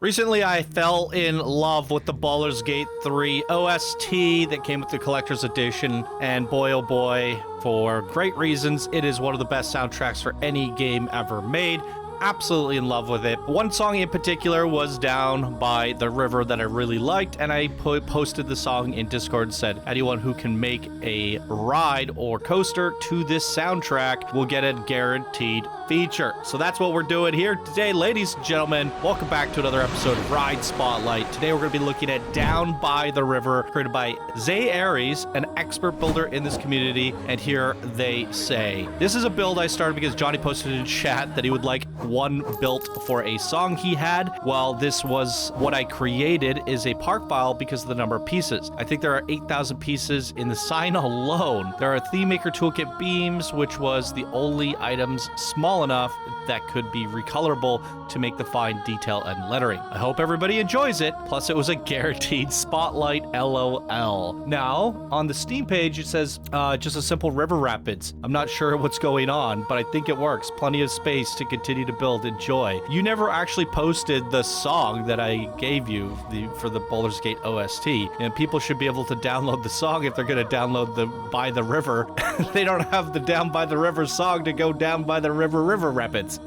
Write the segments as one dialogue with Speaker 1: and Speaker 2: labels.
Speaker 1: Recently, I fell in love with the Baldur's Gate 3 OST that came with the Collector's Edition, and boy oh boy, for great reasons, it is one of the best soundtracks for any game ever made. Absolutely in love with it. One song in particular was Down by the River that I really liked, and I posted the song in Discord and said, anyone who can make a ride or coaster to this soundtrack will get a guaranteed feature. So that's what we're doing here today, ladies and gentlemen. Welcome back to another episode of Ride Spotlight. Today we're going to be looking at Down by the River, created by XrayAries, an expert builder in this community, and here they say. This is a build I started because Johnny posted in chat that he would like one built for a song he had. Well, this was what I created is a park file because of the number of pieces. I think there are 8,000 pieces in the sign alone. There are Thememaker Toolkit beams, which was the only items small enough that could be recolorable to make the fine detail and lettering. I hope everybody enjoys it. Plus, it was a guaranteed spotlight, LOL. Now, on the Steam page, it says just a simple river rapids. I'm not sure what's going on, but I think it works. Plenty of space to continue to build. Enjoy. You never actually posted the song that I gave you for the Baldur's Gate OST, and people should be able to download the song if they're going to download the By the River. They don't have the Down by the River song to go down by the river rapids.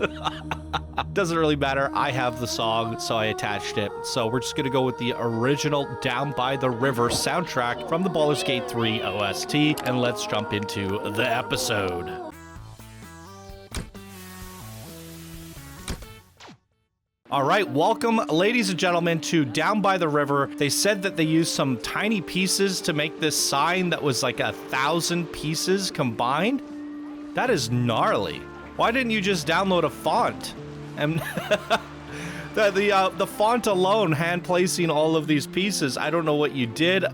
Speaker 1: Doesn't really matter. I have the song, so I attached it. So we're just going to go with the original Down by the River soundtrack from the Baldur's Gate 3 OST, and let's jump into the episode. All right, welcome, ladies and gentlemen, to Down by the River. They said that they used some tiny pieces to make this sign that was like 1,000 pieces combined. That is gnarly. Why didn't you just download a font? And the font alone, hand placing all of these pieces, I don't know what you did.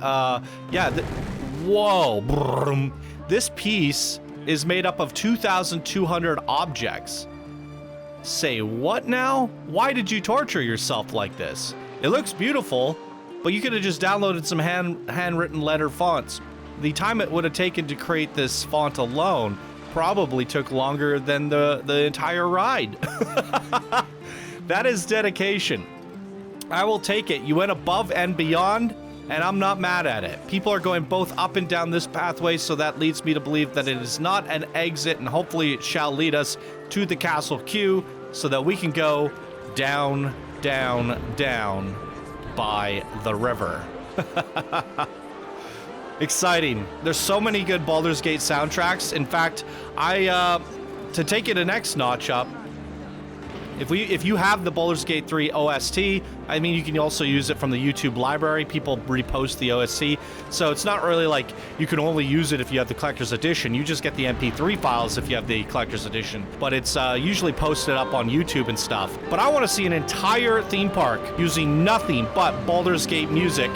Speaker 1: Whoa. Brum. This piece is made up of 2,200 objects. Say what now? Why did you torture yourself like this? It looks beautiful, but you could have just downloaded some handwritten letter fonts. The time it would have taken to create this font alone probably took longer than the entire ride. That is dedication. I will take it. You went above and beyond, and I'm not mad at it. People are going both up and down this pathway, so that leads me to believe that it is not an exit, and hopefully it shall lead us to the Castle Q so that we can go down, down, down by the river. Exciting. There's so many good Baldur's Gate soundtracks. In fact, to take it a next notch up, if you have the Baldur's Gate 3 OST, I mean, you can also use it from the YouTube library. People repost the OST, so it's not really like you can only use it if you have the Collector's Edition. You just get the MP3 files if you have the Collector's Edition, but it's usually posted up on YouTube and stuff. But I want to see an entire theme park using nothing but Baldur's Gate music.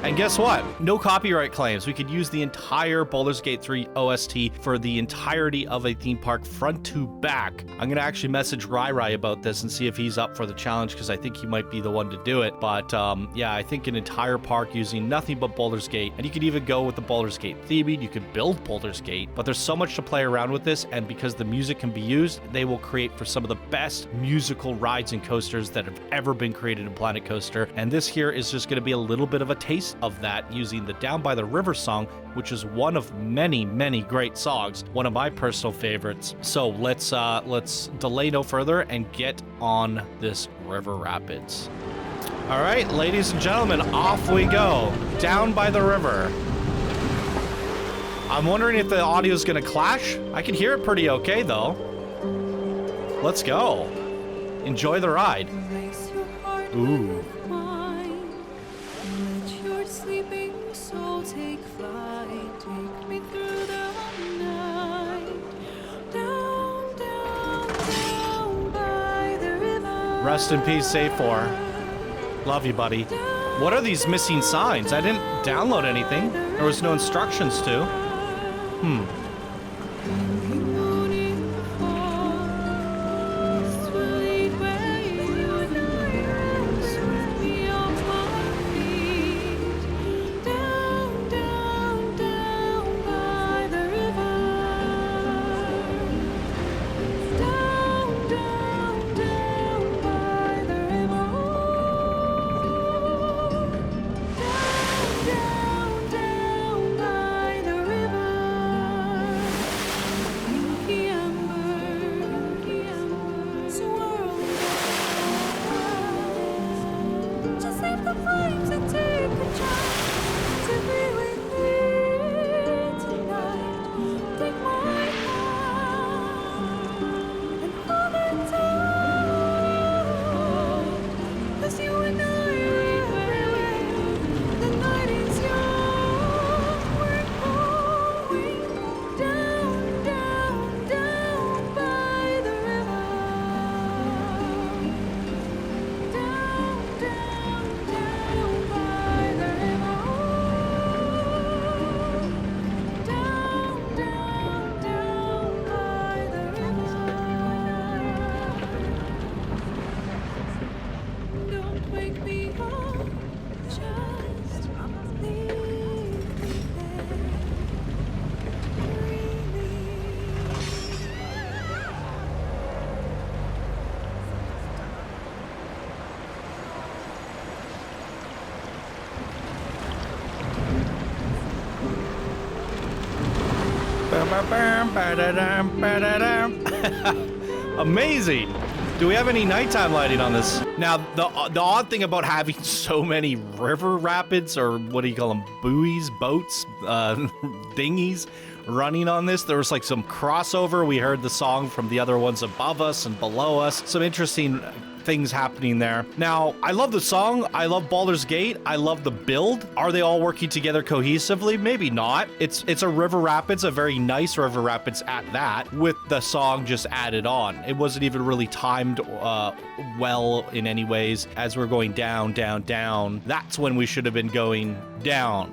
Speaker 1: And guess what? No copyright claims. We could use the entire Baldur's Gate 3 OST for the entirety of a theme park front to back. I'm going to actually message Rai about this and see if he's up for the challenge, because I think he might be the one to do it. But yeah, I think an entire park using nothing but Baldur's Gate. And you could even go with the Baldur's Gate theming. You could build Baldur's Gate. But there's so much to play around with this, and because the music can be used, they will create for some of the best musical rides and coasters that have ever been created in Planet Coaster. And this here is just going to be a little bit of a taste of that using the Down by the River song, which is one of many, many great songs, one of my personal favorites. So let's delay no further and get on this river rapids. All right, ladies and gentlemen, off we go. Down by the river. I'm wondering if the audio is going to clash. I can hear it pretty okay though. Let's go. Enjoy the ride. Ooh. Rest in peace, A4. Love you, buddy. What are these missing signs? I didn't download anything. There was no instructions to.
Speaker 2: the flames and take a chance to be with me tonight. Take my hand and hold it tight, 'cause you and I are everywhere. The night is young. We're going down, down, down by the river. Down, down, down by the river. Down, down, down by the river. Don't wake me up, just leave me there,
Speaker 1: Amazing. Do we have any nighttime lighting on this? Now, the odd thing about having so many river rapids, or what do you call them, buoys, boats, dinghies, running on this, there was like some crossover. We heard the song from the other ones above us and below us. Some interesting things happening there. Now, I love the song. I love Baldur's Gate. I love the build. Are they all working together cohesively? Maybe not. It's a river rapids, a very nice river rapids at that, with the song just added on. It wasn't even really timed well in any ways. As we're going down, down, down, that's when we should have been going down.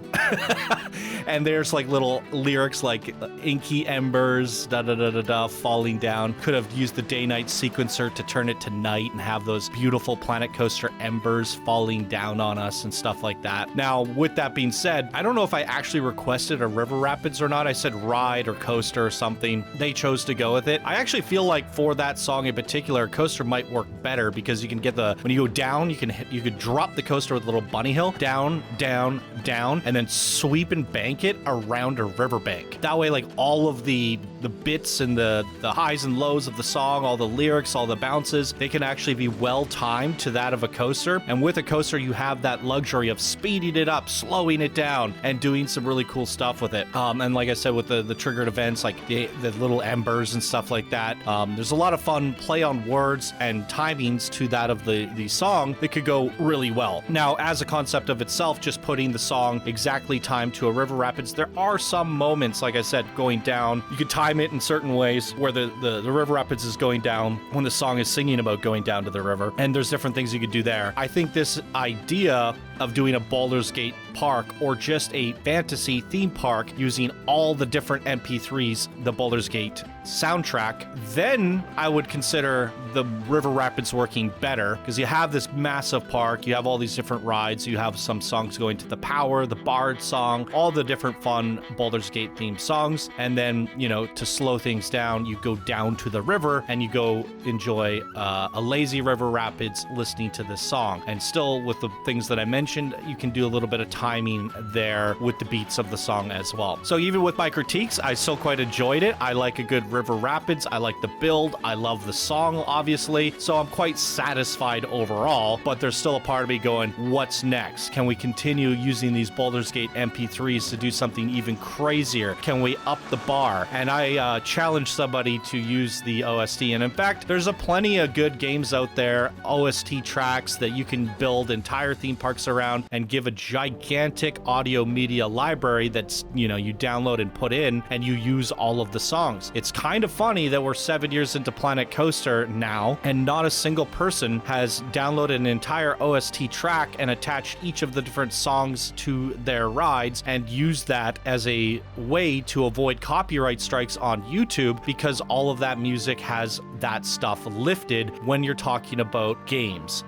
Speaker 1: And there's like little lyrics like inky embers, da da da da da, falling down. Could have used the day-night sequencer to turn it to night and have those beautiful Planet Coaster embers falling down on us and stuff like that. Now, with that being said, I don't know if I actually requested a river rapids or not. I said ride or coaster or something. They chose to go with it. I actually feel like for that song in particular, a coaster might work better because you can get when you go down, you could drop the coaster with a little bunny hill, down, down, down, and then sweep and bank it around a riverbank. That way, like all of the bits and the highs and lows of the song, all the lyrics, all the bounces, they can actually be well timed to that of a coaster. And with a coaster, you have that luxury of speeding it up, slowing it down, and doing some really cool stuff with it. And like I said, with the triggered events, like the little embers and stuff like that, there's a lot of fun play on words and timings to that of the song that could go really well. Now, as a concept of itself, just putting the song exactly timed to a river rapids, there are some moments, like I said, going down. You could time it in certain ways where the river rapids is going down when the song is singing about going down to the river, and there's different things you could do there. I think this idea of doing a Baldur's Gate park or just a fantasy theme park using all the different MP3s, the Baldur's Gate soundtrack, then I would consider the river rapids working better, because you have this massive park, you have all these different rides, you have some songs going to the Power, the Bard song, all the different fun Baldur's Gate themed songs, and then, you know, to slow things down, you go down to the river and you go enjoy a lazy river rapids listening to this song. And still, with the things that I mentioned, you can do a little bit of timing there with the beats of the song as well. So even with my critiques, I still quite enjoyed it. I like a good river rapids. I like the build. I love the song, obviously. So I'm quite satisfied overall, but there's still a part of me going, what's next? Can we continue using these Baldur's Gate MP3s to do something even crazier? Can we up the bar? And I challenge somebody to use the OST. And in fact, there's a plenty of good games out there, OST tracks that you can build entire theme parks around and give a gigantic audio media library that's, you know, you download and put in and you use all of the songs. It's kind of funny that we're 7 years into Planet Coaster now and not a single person has downloaded an entire OST track and attached each of the different songs to their rides and used that as a way to avoid copyright strikes on YouTube, because all of that music has that stuff lifted when you're talking about games.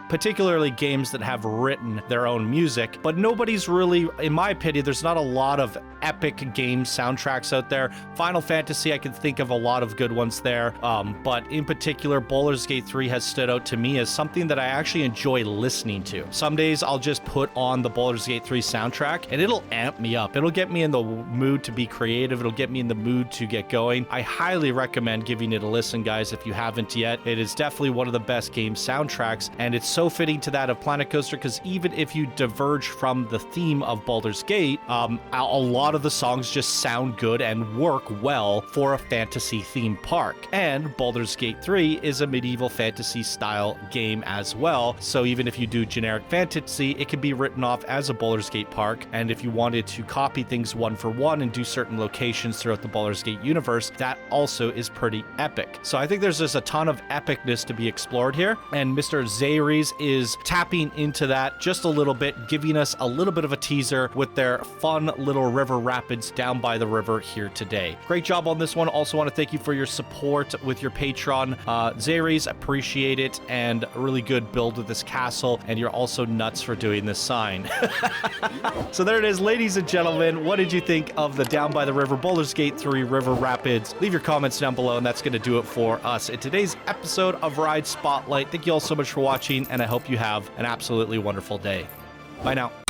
Speaker 1: Particularly games that have written their own music, but nobody's really, in my opinion, there's not a lot of epic game soundtracks out there. Final Fantasy, I can think of a lot of good ones there, but in particular, Baldur's Gate 3 has stood out to me as something that I actually enjoy listening to. Some days I'll just put on the Baldur's Gate 3 soundtrack and it'll amp me up. It'll get me in the mood to be creative. It'll get me in the mood to get going. I highly recommend giving it a listen, guys, if you haven't yet. It is definitely one of the best game soundtracks, and it's so so fitting to that of Planet Coaster because even if you diverge from the theme of Baldur's Gate, a lot of the songs just sound good and work well for a fantasy theme park. And Baldur's Gate 3 is a medieval fantasy style game as well. So even if you do generic fantasy, it can be written off as a Baldur's Gate park. And if you wanted to copy things one for one and do certain locations throughout the Baldur's Gate universe, that also is pretty epic. So I think there's just a ton of epicness to be explored here. And Mr. XrayAries is tapping into that just a little bit, giving us a little bit of a teaser with their fun little river rapids down by the river here today. Great job on this one. Also want to thank you for your support with your Patreon. XrayAries, appreciate it, and a really good build of this castle, and you're also nuts for doing this sign. So there it is, ladies and gentlemen. What did you think of the Down by the River Baldur's Gate 3 River Rapids? Leave your comments down below, and that's going to do it for us in today's episode of Ride Spotlight. Thank you all so much for watching, and I hope you have an absolutely wonderful day. Bye now.